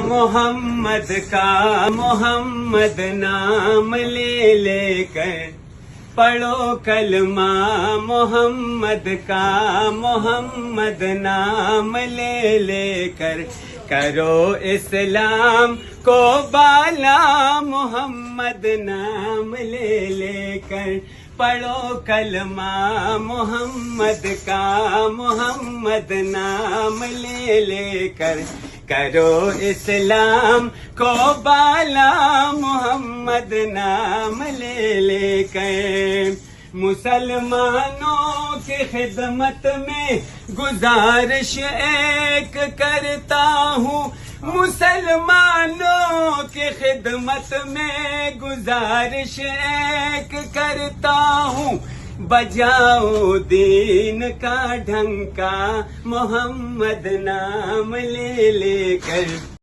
मोहम्मद का मोहम्मद नाम ले लेकर पढ़ो कलमा, मोहम्मद का मोहम्मद नाम ले लेकर करो इस्लाम को बाला, मोहम्मद नाम ले लेकर पढ़ो कलमा, मोहम्मद का मोहम्मद नाम ले लेकर करो इस्लाम को बाला, मोहम्मद नाम ले लेकर मुसलमानों की खिदमत में गुजारिश एक करता हूँ, मुसलमानों की खिदमत में गुजारिश एक करता हूँ, बजाओ दीन का ढंका, मोहम्मद नाम ले लेकर